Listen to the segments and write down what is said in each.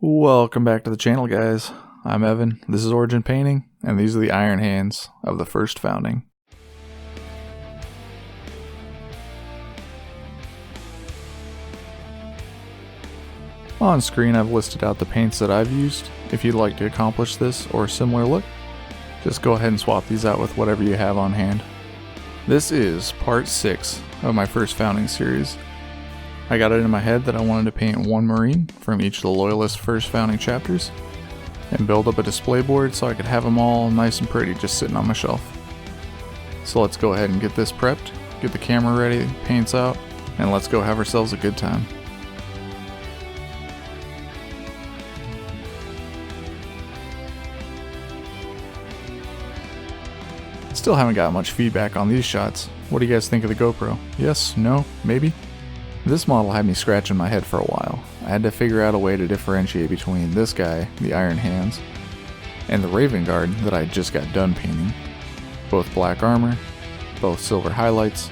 Welcome back to the channel, guys. I'm Evan, this is Origin Painting, and these are the iron hands of the first founding. On screen I've listed out the paints that I've used. If you'd like to accomplish this or a similar look, just go ahead and swap these out with whatever you have on hand. This is part 6 of my first founding series. I got it in my head that I wanted to paint one Marine from each of the Loyalist first founding chapters and build up a display board so I could have them all nice and pretty just sitting on my shelf. So let's go ahead and get this prepped, get the camera ready, paints out, and let's go have ourselves a good time. Still haven't got much feedback on these shots. What do you guys think of the GoPro? Yes? No? Maybe? This model had me scratching my head for a while. I had to figure out a way to differentiate between this guy, the Iron Hands, and the Raven Guard that I just got done painting. Both black armor, both silver highlights.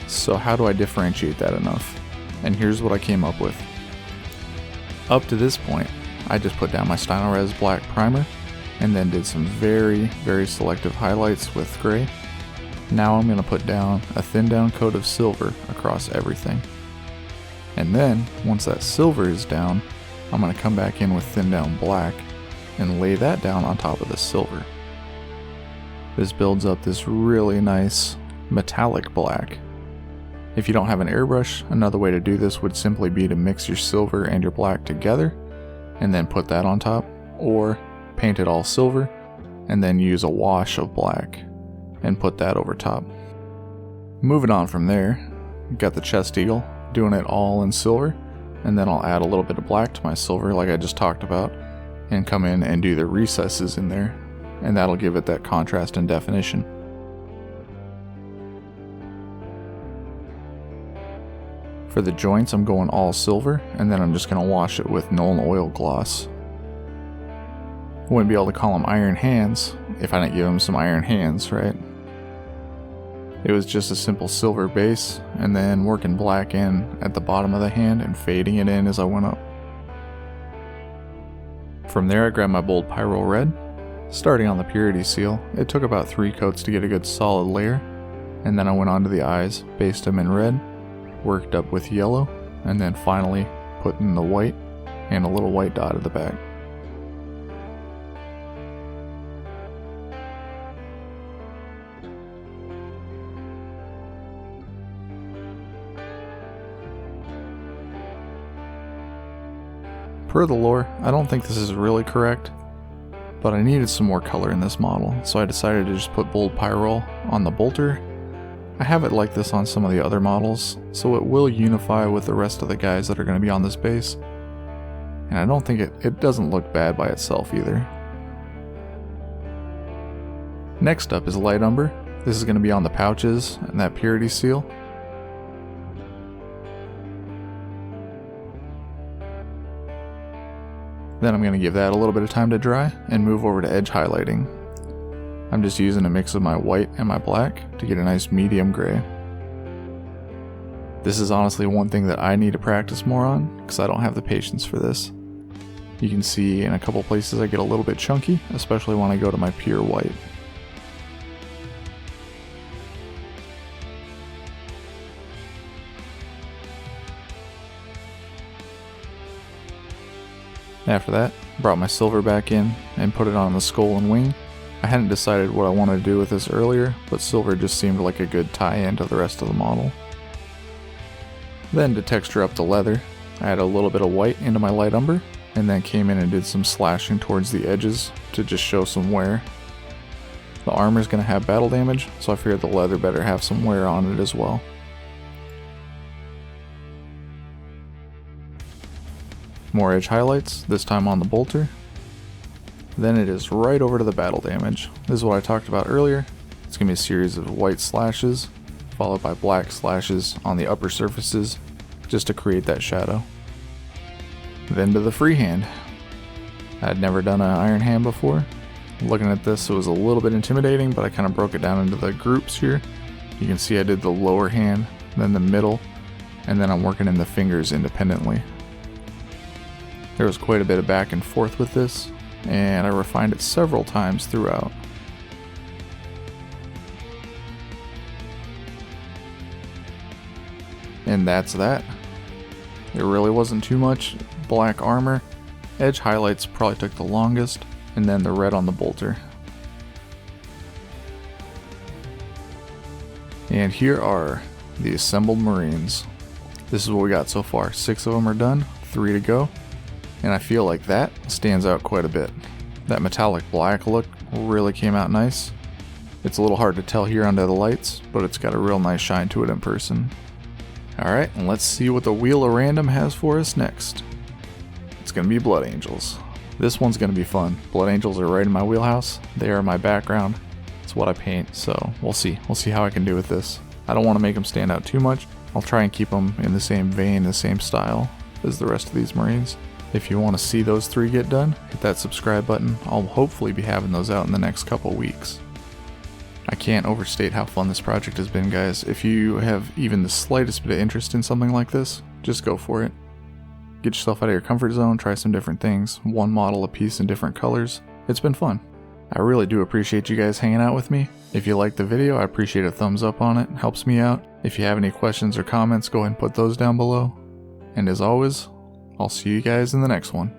So how do I differentiate that enough? And here's what I came up with. Up to this point, I just put down my Stynylrez black primer and then did some very selective highlights with gray. Now I'm going to put down a thin down coat of silver across everything. And then, once that silver is down, I'm going to come back in with thin down black and lay that down on top of the silver. This builds up this really nice metallic black. If you don't have an airbrush, another way to do this would simply be to mix your silver and your black together and then put that on top, or paint it all silver and then use a wash of black and put that over top. Moving on from there, got the chest eagle, doing it all in silver, and then I'll add a little bit of black to my silver like I just talked about and come in and do the recesses in there, and that'll give it that contrast and definition. For the joints I'm going all silver, and then I'm just going to wash it with Nuln Oil Gloss. Wouldn't be able to call them iron hands if I didn't give them some iron hands, right? It was just a simple silver base and then working black in at the bottom of the hand and fading it in as I went up. From there I grabbed my bold pyrrole red. Starting on the purity seal, it took about 3 coats to get a good solid layer, and then I went on to the eyes, based them in red, worked up with yellow, and then finally put in the white and a little white dot at the back. Per the lore, I don't think this is really correct, but I needed some more color in this model, so I decided to just put bold pyrrole on the bolter. I have it like this on some of the other models, so it will unify with the rest of the guys that are going to be on this base, and I don't think it doesn't look bad by itself either. Next up is light umber. This is going to be on the pouches and that purity seal. Then I'm going to give that a little bit of time to dry and move over to edge highlighting. I'm just using a mix of my white and my black to get a nice medium gray. This is honestly one thing that I need to practice more on because I don't have the patience for this. You can see in a couple places I get a little bit chunky, especially when I go to my pure white. After that, brought my silver back in and put it on the skull and wing. I hadn't decided what I wanted to do with this earlier, but silver just seemed like a good tie-in to the rest of the model. Then to texture up the leather, I added a little bit of white into my light umber, and then came in and did some slashing towards the edges to just show some wear. The armor is going to have battle damage, so I figured the leather better have some wear on it as well. More edge highlights, this time on the bolter. Then it is right over to the battle damage. This is what I talked about earlier. It's going to be a series of white slashes, followed by black slashes on the upper surfaces, just to create that shadow. Then to the freehand. I had never done an iron hand before. Looking at this, it was a little bit intimidating, but I kind of broke it down into the groups here. You can see I did the lower hand, then the middle, and then I'm working in the fingers independently. There was quite a bit of back and forth with this, and I refined it several times throughout. And that's that. There really wasn't too much. Black armor, edge highlights probably took the longest, and then the red on the bolter. And here are the assembled Marines. This is what we got so far. 6 of them are done, 3 to go, and I feel like that stands out quite a bit. That metallic black look really came out nice. It's a little hard to tell here under the lights, but it's got a real nice shine to it in person. Alright, and let's see what the Wheel of Random has for us next. It's going to be Blood Angels. This one's going to be fun. Blood Angels are right in my wheelhouse. They are my background. It's what I paint, so we'll see. We'll see how I can do with this. I don't want to make them stand out too much. I'll try and keep them in the same vein, the same style as the rest of these Marines. If you want to see those 3 get done, hit that subscribe button. I'll hopefully be having those out in the next couple weeks. I can't overstate how fun this project has been, guys. If you have even the slightest bit of interest in something like this, just go for it. Get yourself out of your comfort zone, try some different things, one model a piece in different colors. It's been fun. I really do appreciate you guys hanging out with me. If you liked the video, I appreciate a thumbs up on it. It helps me out. If you have any questions or comments, go ahead and put those down below. And as always, I'll see you guys in the next one.